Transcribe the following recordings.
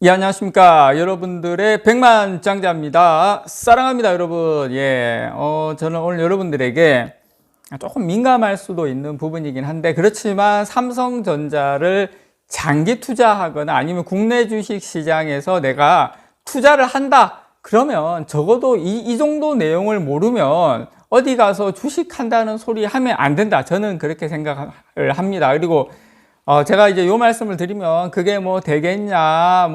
예, 안녕하십니까. 여러분들의 백만장자입니다. 사랑합니다, 여러분. 예, 저는 오늘 여러분들에게 조금 민감할 수도 있는 부분이긴 한데, 그렇지만 삼성전자를 장기 투자하거나 아니면 국내 주식 시장에서 내가 투자를 한다. 그러면 적어도 이 정도 내용을 모르면 어디 가서 주식 한다는 소리 하면 안 된다. 저는 그렇게 생각을 합니다. 그리고 제가 이제 요 말씀을 드리면 그게 뭐 되겠냐,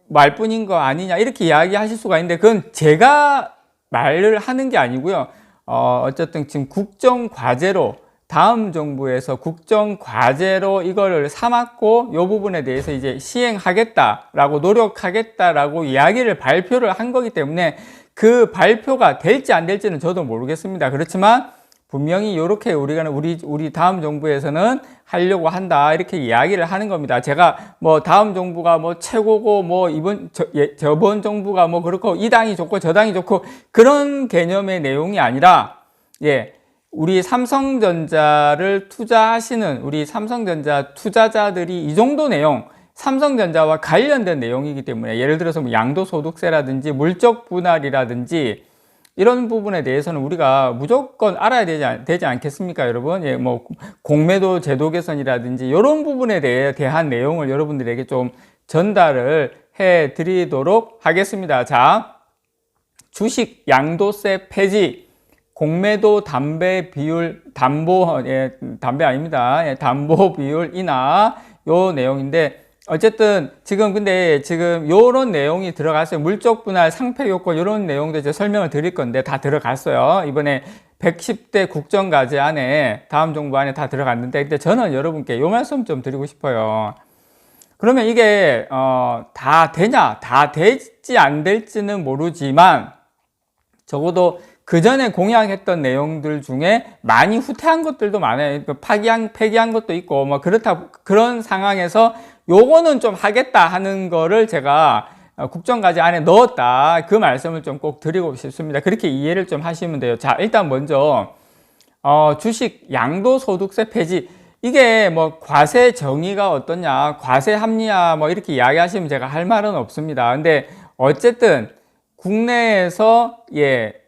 말뿐인 거 아니냐, 이렇게 이야기하실 수가 있는데, 그건 제가 말을 하는 게 아니고요. 어쨌든 지금 국정과제로, 다음 정부에서 국정과제로 이거를 삼았고, 요 부분에 대해서 이제 시행하겠다라고, 노력하겠다라고 이야기를 발표를 한 거기 때문에 그 발표가 될지 안 될지는 저도 모르겠습니다. 그렇지만, 분명히 이렇게 우리 다음 정부에서는 하려고 한다, 이렇게 이야기를 하는 겁니다. 제가 뭐 다음 정부가 뭐 최고고 뭐 저번 정부가 뭐 그렇고 이 당이 좋고 저 당이 좋고 그런 개념의 내용이 아니라, 우리 삼성전자를 투자하시는 우리 삼성전자 투자자들이 이 정도 내용, 삼성전자와 관련된 내용이기 때문에, 예를 들어서 뭐 양도소득세라든지 물적 분할이라든지 이런 부분에 대해서는 우리가 무조건 알아야 되지 않겠습니까, 여러분? 예, 뭐 공매도 제도 개선이라든지 이런 부분에 대한 내용을 여러분들에게 좀 전달을 해 드리도록 하겠습니다. 자, 주식 양도세 폐지, 공매도 담배 비율, 담배 아닙니다. 담보 비율 인하, 요 내용인데, 어쨌든 지금 요런 내용이 들어갔어요. 물적 분할, 상패 요건, 요런 내용도 이제 설명을 드릴 건데 다 들어갔어요. 이번에 110대 국정과제 안에, 다음 정부 안에 다 들어갔는데, 근데 저는 여러분께 요 말씀 좀 드리고 싶어요. 그러면 이게 다 되냐, 다 될지 안 될지는 모르지만 적어도 그 전에 공약했던 내용들 중에 많이 후퇴한 것들도 많아요. 폐기한 것도 있고, 뭐 그런 상황에서 요거는 좀 하겠다 하는 거를 제가 국정과제 안에 넣었다, 그 말씀을 좀 꼭 드리고 싶습니다. 그렇게 이해를 좀 하시면 돼요. 자, 일단 먼저 주식 양도소득세 폐지, 이게 뭐 과세 정의가 어떠냐, 과세 합리화 뭐 이렇게 이야기하시면 제가 할 말은 없습니다. 근데 어쨌든 국내에서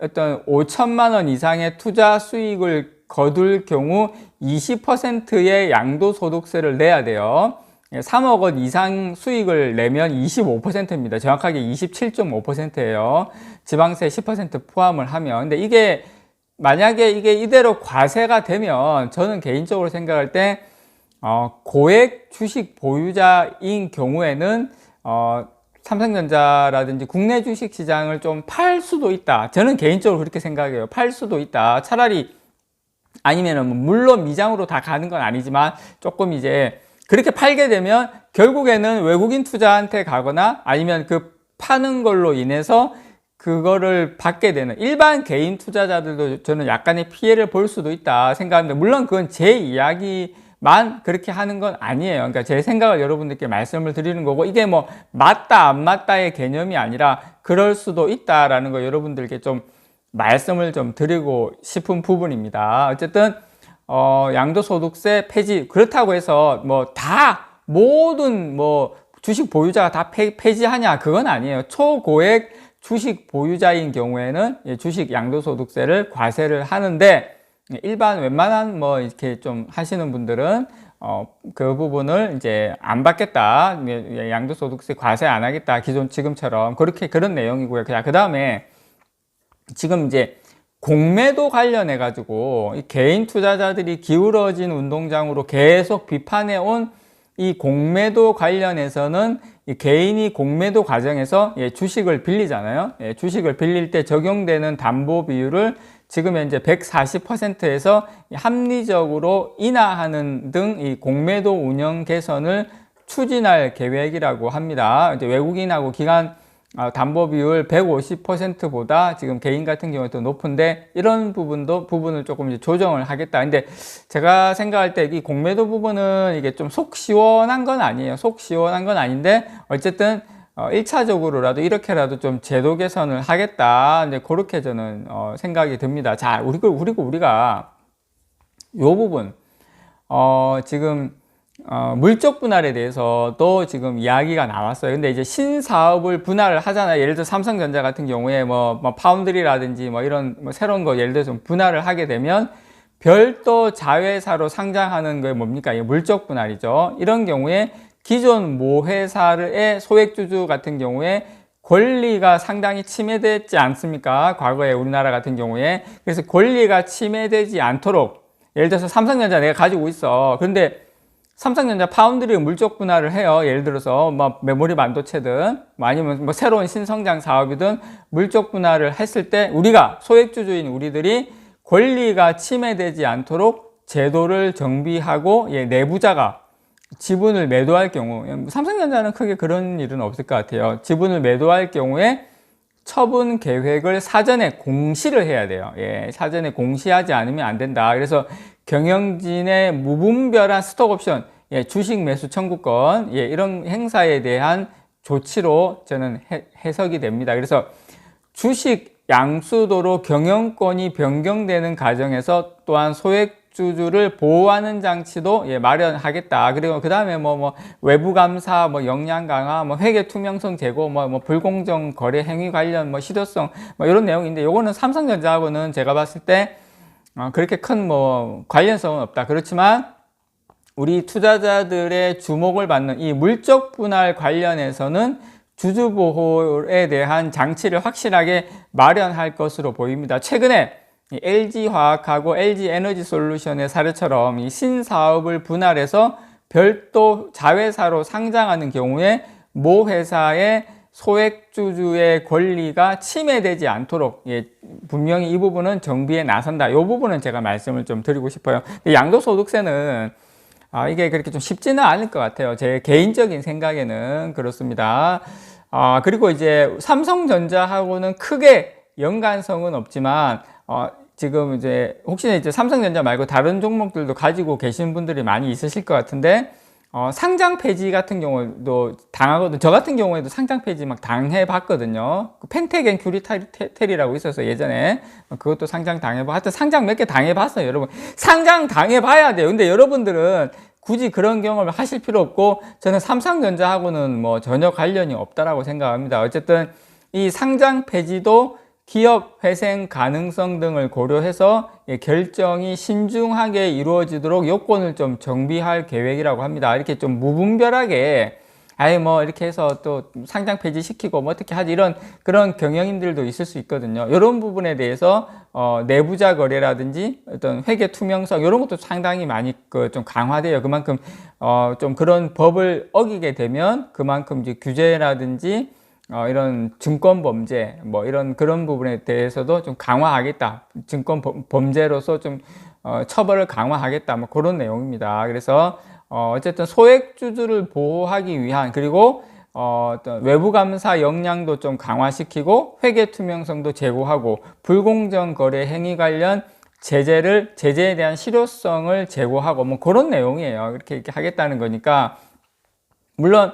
어떤 5천만 원 이상의 투자 수익을 거둘 경우 20%의 양도소득세를 내야 돼요. 3억 원 이상 수익을 내면 25%입니다. 정확하게 27.5%예요. 지방세 10% 포함을 하면. 근데 이게 만약에 이대로 과세가 되면, 저는 개인적으로 생각할 때 고액 주식 보유자인 경우에는 삼성전자라든지 국내 주식 시장을 좀 팔 수도 있다. 저는 개인적으로 그렇게 생각해요. 팔 수도 있다. 차라리, 아니면은 물론 미장으로 다 가는 건 아니지만 조금 이제 그렇게 팔게 되면 결국에는 외국인 투자한테 가거나, 아니면 그 파는 걸로 인해서 그거를 받게 되는 일반 개인 투자자들도 저는 약간의 피해를 볼 수도 있다 생각합니다. 물론 그건 제 이야기만 그렇게 하는 건 아니에요. 그러니까 제 생각을 여러분들께 말씀을 드리는 거고, 이게 뭐 맞다 안 맞다의 개념이 아니라 그럴 수도 있다라는 거 여러분들께 좀 말씀을 좀 드리고 싶은 부분입니다. 어쨌든 양도소득세 폐지, 그렇다고 해서 모든 주식 보유자가 다 폐지하냐, 그건 아니에요. 초고액 주식 보유자인 경우에는 주식 양도소득세를 과세를 하는데, 일반 웬만한 이렇게 좀 하시는 분들은 그 부분을 이제 안 받겠다, 양도소득세 과세 안 하겠다, 지금처럼 그런 내용이고요. 그 다음에 지금 이제 공매도 관련해 가지고 개인 투자자들이 기울어진 운동장으로 계속 비판해 온 이 공매도 관련해서는, 개인이 공매도 과정에서 주식을 빌리잖아요. 주식을 빌릴 때 적용되는 담보 비율을 지금 현재 140%에서 합리적으로 인하하는 등 이 공매도 운영 개선을 추진할 계획이라고 합니다. 이제 외국인하고 기관 담보 비율 150%보다 지금 개인 같은 경우에 더 높은데, 이런 부분을 조금 이제 조정을 하겠다. 근데 제가 생각할 때 이 공매도 부분은 이게 좀 속 시원한 건 아니에요. 속 시원한 건 아닌데, 어쨌든 1차적으로라도 이렇게라도 좀 제도 개선을 하겠다, 이제 그렇게 저는 생각이 듭니다. 자, 그리고 우리가 요 부분 지금 물적 분할에 대해서도 지금 이야기가 나왔어요. 근데 이제 신사업을 분할을 하잖아요. 예를 들어 삼성전자 같은 경우에 뭐 파운드리라든지 뭐 이런 뭐 새로운 거 예를 들어서 분할을 하게 되면 별도 자회사로 상장하는 게 뭡니까? 이게 물적 분할이죠. 이런 경우에 기존 모 회사의 소액주주 같은 경우에 권리가 상당히 침해되지 않습니까? 과거에 우리나라 같은 경우에. 그래서 권리가 침해되지 않도록 예를 들어서 삼성전자 내가 가지고 있어. 그런데 삼성전자 파운드리 물적 분할을 해요. 예를 들어서 뭐 메모리 반도체든 뭐 아니면 뭐 새로운 신성장 사업이든 물적 분할을 했을 때 우리가 소액주주인 우리들이 권리가 침해되지 않도록 제도를 정비하고 내부자가 지분을 매도할 경우, 삼성전자는 크게 그런 일은 없을 것 같아요. 지분을 매도할 경우에 처분 계획을 사전에 공시를 해야 돼요. 사전에 공시하지 않으면 안 된다. 그래서 경영진의 무분별한 스톡옵션, 주식 매수 청구권, 이런 행사에 대한 조치로 저는 해석이 됩니다. 그래서 주식 양수도로 경영권이 변경되는 과정에서 또한 소액주주를 보호하는 장치도 마련하겠다. 그리고 그 다음에 뭐 외부 감사, 뭐 역량 강화, 뭐 회계 투명성 제고, 뭐 불공정 거래 행위 관련 뭐 실효성, 뭐 이런 내용인데, 요거는 삼성전자하고는 제가 봤을 때 그렇게 큰 뭐 관련성은 없다. 그렇지만 우리 투자자들의 주목을 받는 이 물적 분할 관련해서는 주주 보호에 대한 장치를 확실하게 마련할 것으로 보입니다. 최근에 LG화학하고 LG에너지솔루션의 사례처럼 이 신사업을 분할해서 별도 자회사로 상장하는 경우에 모 회사의 소액주주의 권리가 침해되지 않도록 분명히 이 부분은 정비에 나선다. 이 부분은 제가 말씀을 좀 드리고 싶어요. 양도소득세는 이게 그렇게 좀 쉽지는 않을 것 같아요. 제 개인적인 생각에는 그렇습니다. 그리고 이제 삼성전자하고는 크게 연관성은 없지만, 지금 이제 혹시나 이제 삼성전자 말고 다른 종목들도 가지고 계신 분들이 많이 있으실 것 같은데, 상장 폐지 같은 경우도 당하거든요. 저 같은 경우에도 상장 폐지 막 당해봤거든요. 펜텍 큐리텔이라고 있어서 예전에 그것도 상장 당해보고, 하여튼 상장 몇 개 당해봤어요, 여러분. 상장 당해봐야 돼요. 근데 여러분들은 굳이 그런 경험을 하실 필요 없고, 저는 삼성전자하고는 뭐 전혀 관련이 없다라고 생각합니다. 어쨌든 이 상장 폐지도 기업 회생 가능성 등을 고려해서 결정이 신중하게 이루어지도록 요건을 좀 정비할 계획이라고 합니다. 이렇게 좀 무분별하게 뭐 이렇게 해서 또 상장 폐지시키고 뭐 어떻게 하지, 이런 그런 경영인들도 있을 수 있거든요. 이런 부분에 대해서 내부자 거래라든지 어떤 회계 투명성 이런 것도 상당히 많이 좀 강화돼요. 그만큼 좀 그런 법을 어기게 되면 그만큼 이제 규제라든지 이런 증권 범죄 뭐 이런 그런 부분에 대해서도 좀 강화하겠다. 증권 범죄로서 좀 처벌을 강화하겠다. 뭐 그런 내용입니다. 그래서 어쨌든 소액주주를 보호하기 위한, 그리고 어떤 외부 감사 역량도 좀 강화시키고 회계 투명성도 제고하고 불공정 거래 행위 관련 제재에 대한 실효성을 제고하고 뭐 그런 내용이에요. 이렇게 하겠다는 거니까, 물론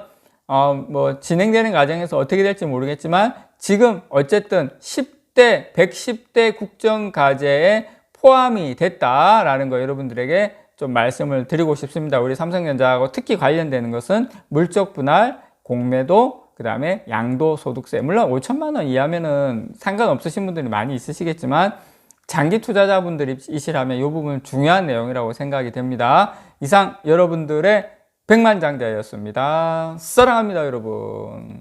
뭐 진행되는 과정에서 어떻게 될지 모르겠지만 지금 어쨌든 10대, 110대 국정과제에 포함이 됐다라는 거 여러분들에게 좀 말씀을 드리고 싶습니다. 우리 삼성전자하고 특히 관련되는 것은 물적 분할, 공매도, 그 다음에 양도소득세. 물론 5천만 원 이하면은 상관없으신 분들이 많이 있으시겠지만 장기 투자자분들이시라면 이 부분 중요한 내용이라고 생각이 됩니다. 이상 여러분들의 백만장자였습니다. 사랑합니다, 여러분.